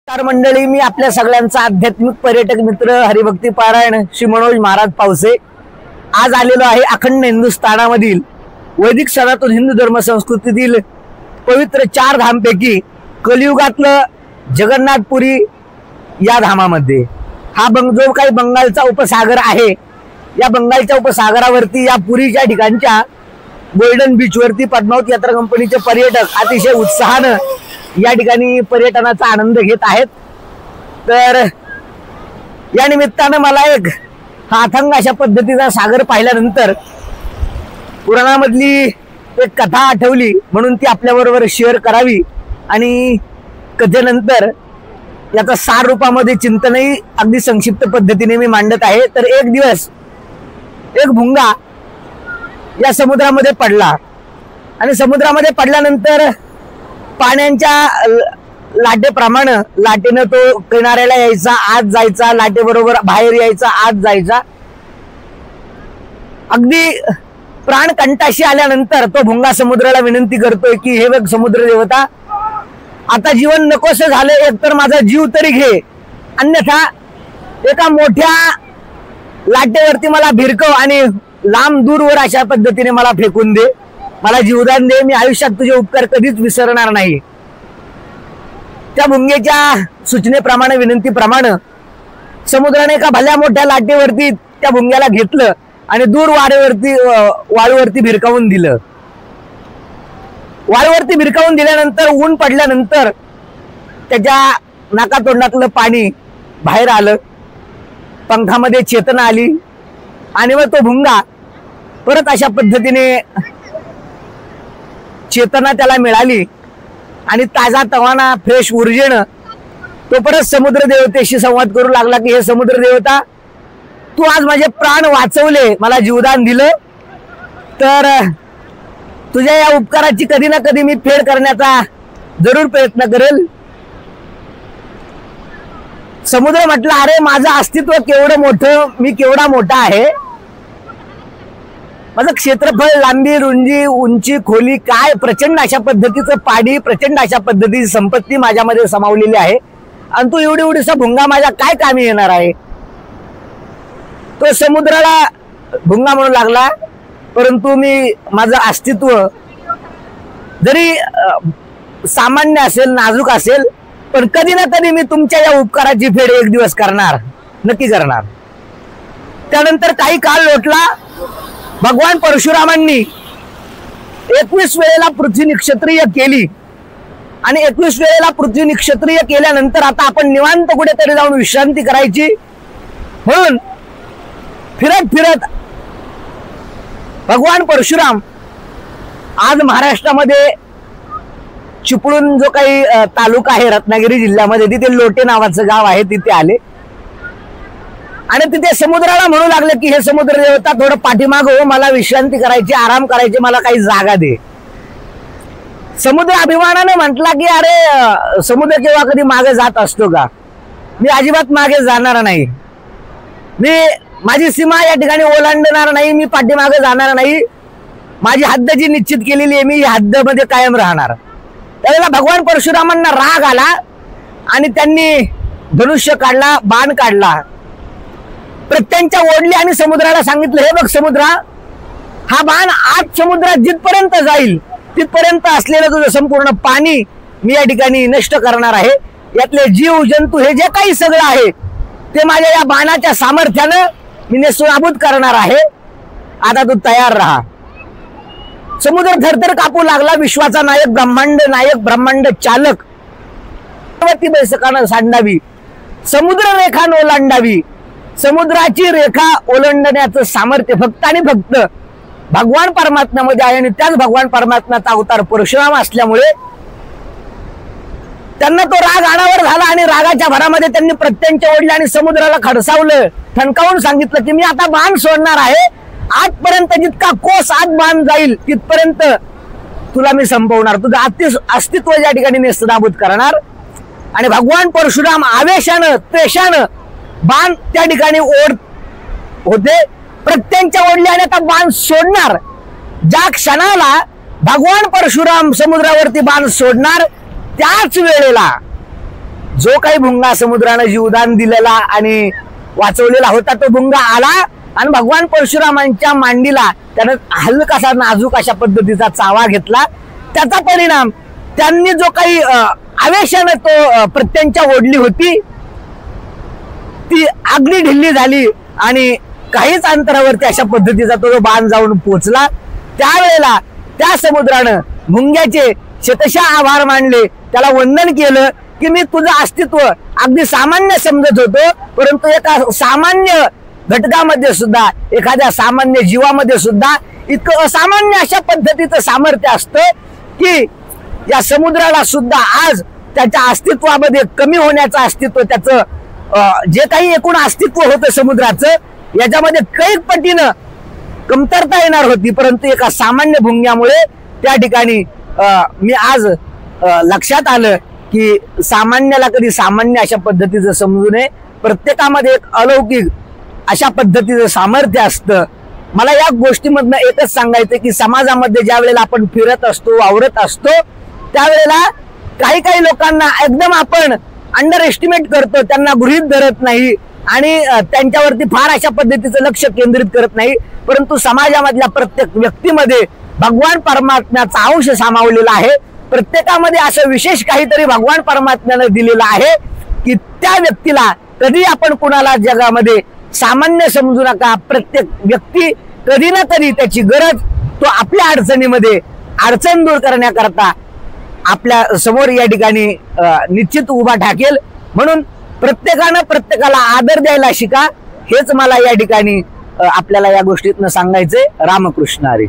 नमस्कार मंडळी, मी आपल्या सगळ्यांचा आध्यात्मिक पर्यटक मित्र हरिभक्ती पारायण श्री मनोज महाराज पावसे आज आलेलो आहे अखंड हिंदुस्थानामधील वैदिक सनातन हिंदू धर्म संस्कृतीतील पवित्र 4 धामपैकी कलियुगातलं जगन्नाथपुरी या धामामध्ये हा जो काही बंगालचा उपसागर आहे, या बंगालच्या उपसागरावरती या पुरीच्या ठिकाणच्या गोल्डन बीच वरती पद्मावत यात्रा कंपनीचे पर्यटक अतिशय उत्साहाने या ठिकाणी पर्यटनाचा आनंद घेत आहेत। तर या निमित्ताने मला एक अथांग अशा पद्धतीचा सागर पाहिल्यानंतर पुराणामधली एक कथा आठवली, म्हणून ती आपल्याबरोबर शेअर करावी आणि कथेनंतर याचा सार रूपामध्ये चिंतनही अगदी संक्षिप्त पद्धतीने मी मांडत आहे। तर एक दिवस एक भुंगा या समुद्रामध्ये पडला आणि समुद्रामध्ये पडल्यानंतर पाण्याच्या लाटेप्रमाणे लाटेने तो किनाऱ्याला यायचा, आत जायचा, लाटेबरोबर बाहेर यायचा, आत जायचा। अगदी प्राण कंठाशी आल्यानंतर तो भुंगा समुद्राला विनंती करतोय की हे बघ समुद्र देवता, आता जीवन नकोसं झालं, एकतर माझा जीव तरी घे, अन्यथा एका मोठ्या लाटेवरती मला भिरकव आणि लांब दूरवर अशा पद्धतीने मला फेकून दे, मला जीवदान दे, मी आयुष्यात तुझे उपकार कधीच विसरणार नाही। त्या भुंगेच्या सूचनेप्रमाणे, विनंतीप्रमाणे समुद्राने एका भल्या मोठ्या लाटेवरती त्या भुंग्याला घेतलं आणि दूर वाळूवरती भिरकावून दिलं। वाळूवरती भिरकावून दिल्यानंतर ऊन पडल्यानंतर त्याच्या नाकातोंडातलं पाणी बाहेर आलं, पंखामध्ये चेतना आली आणि मग तो भुंगा परत अशा पद्धतीने चेतना त्याला मिळाली आणि ताजा तवाना फ्रेश ऊर्जेनं तो परत समुद्र देवतेशी संवाद करू लागला की हे समुद्र देवता, तू आज माझे प्राण वाचवले, मला जीवदान दिलं, तर तुझ्या या उपकाराची कधी ना कधी मी फेड करण्याचा जरूर प्रयत्न करेल। समुद्र म्हटलं, अरे माझं अस्तित्व केवढं मोठं, मी केवढा मोठा आहे, माझं क्षेत्रफळ, लांबी, रुंदी, उंची, खोली, काय प्रचंड अशा पद्धतीचं पाणी, प्रचंड अशा पद्धतीची संपत्ती माझ्यामध्ये समावलेली आहे आणि तू एवढीसा भुंगा माझ्या काय कामी येणार आहे। तो समुद्राला भुंगा म्हणू लागला, परंतु मी माझं अस्तित्व जरी सामान्य असेल, नाजूक असेल, पण कधी ना कधी मी तुमच्या या उपकाराची फेड एक दिवस करणार, नक्की करणार। त्यानंतर काही काळ लोटला, भगवान परशुरामांनी 21 वेळेला पृथ्वी निक्षत्रिय केली आणि 21 वेळेला पृथ्वी निक्षत्रिय केल्यानंतर आता आपण निवांत कुठेतरी जाऊन विश्रांती करायची, म्हणून फिरत फिरत भगवान परशुराम आज महाराष्ट्रामध्ये चिपळूण जो काही तालुका आहे रत्नागिरी जिल्ह्यामध्ये, तिथे लोटे नावाचं गाव आहे, तिथे आले आणि तिथे समुद्राला म्हणू लागले की हे समुद्र देवता, थोडं पाठीमाग हो, मला विश्रांती करायची, आराम करायची, मला काही जागा दे। समुद्र अभिमानाने म्हटला की अरे समुद्र केव्हा कधी मागे जात असतो का, मी अजिबात मागे जाणार नाही, मी माझी सीमा या ठिकाणी ओलांडणार नाही, मी पाठीमागे जाणार नाही, माझी हद्द जी निश्चित केलेली आहे मी या हद्दमध्ये कायम राहणार। त्यावेळेला भगवान परशुरामांना राग आला आणि त्यांनी धनुष्य काढला, बाण काढला, प्रत्यंच्या ओढली आणि समुद्राला सांगितलं, हे बघ समुद्रा, हा बाण आज समुद्रात जिथपर्यंत जाईल तिथपर्यंत असलेलं तुझं संपूर्ण पाणी मी या ठिकाणी नष्ट करणार आहे, यातले जीव जंतू हे जे काही सगळं आहे ते माझ्या या बाणाच्या सामर्थ्यानं मी नेस्तनाबूत करणार आहे, आता तू तयार राहा। समुद्र थरथर कापू लागला, विश्वाचा नायक, ब्रह्मांड चालक बैसकानं सांडावी, समुद्र रेखा ओलांडावी, समुद्राची रेखा ओलांडण्याचं सामर्थ्य फक्त आणि फक्त भगवान परमात्म्यामध्ये आहे आणि त्याच भगवान परमात्म्याचा अवतार परशुराम असल्यामुळे त्यांना तो राग अनावर झाला आणि रागाच्या भरामध्ये त्यांनी प्रत्यंच्या ओढल्या आणि समुद्राला खडसावलं, ठणकावून सांगितलं की मी आता बाण सोडणार आहे, आजपर्यंत जितका कोस आत बाण जाईल तिथपर्यंत तुला मी संपवणार, तुझं अस्तित्व या ठिकाणी नेस्तनाबूत करणार। आणि भगवान परशुराम आवेशानं, त्वेषानं बाण त्या ठिकाणी ओढ होते, प्रत्यंच्या ओढल्या आणि आता बाण सोडणार। ज्या क्षणाला भगवान परशुराम समुद्रावरती बाण सोडणार त्याच वेळेला जो काही भुंगा समुद्रानं जीवदान दिलेला आणि वाचवलेला होता तो भुंगा आला आणि भगवान परशुरामांच्या मांडीला त्यानं हलकासा नाजूक अशा पद्धतीचा चावा घेतला। त्याचा परिणाम त्यांनी जो काही आवेशाने तो प्रत्यंच्या ओढली होती ती अगदी ढिल्ली झाली आणि काहीच अंतरावरती अशा पद्धतीचा तो बाण जाऊन पोचला। त्यावेळेला त्या समुद्रानं भुंग्याचे शतशः आभार मानले, त्याला वंदन केलं की मी तुझं अस्तित्व अगदी सामान्य समजत होतो, परंतु एका सामान्य घटकामध्ये सुद्धा, एखाद्या सामान्य जीवामध्ये सुद्धा इतकं असामान्य अशा पद्धतीचं सामर्थ्य असतं की या समुद्राला सुद्धा आज त्याच्या अस्तित्वामध्ये कमी होण्याचं अस्तित्व, त्याचं जे काही एकूण अस्तित्व होतं समुद्राचं याच्यामध्ये कैक पटीनं कमतरता येणार होती, परंतु एका सामान्य भुंग्यामुळे त्या ठिकाणी मी आज लक्षात आलं की सामान्याला कधी सामान्य अशा पद्धतीचं समजू नये, प्रत्येकामध्ये एक अलौकिक अशा पद्धतीचं सामर्थ्य असतं। मला या गोष्टीमधनं एकच सांगायचं की समाजामध्ये ज्या वेळेला आपण फिरत असतो, वावरत असतो, त्यावेळेला काही काही लोकांना एकदम आपण अंडर एस्टिमेट करतो, त्यांना गृहीत धरत नाही आणि त्यांच्यावरती फार अशा पद्धतीचं लक्ष केंद्रित करत नाही, परंतु समाजामधल्या प्रत्येक व्यक्तीमध्ये भगवान परमात्म्याचा अंश सामावलेला आहे। प्रत्येकामध्ये असं विशेष काहीतरी भगवान परमात्म्यानं दिलेलं आहे की त्या व्यक्तीला कधी आपण कुणाला जगामध्ये सामान्य समजू नका। प्रत्येक व्यक्ती कधी ना कधी त्याची गरज तो आपल्या अडचणीमध्ये अडचण दूर करण्याकरता आपल्या समोर या ठिकाणी निश्चित उभा ठाकेल। म्हणून प्रत्येकानं प्रत्येकाला आदर द्यायला शिका, हेच मला या ठिकाणी आपल्याला या गोष्टीतनं सांगायचंय। रामकृष्ण हरी।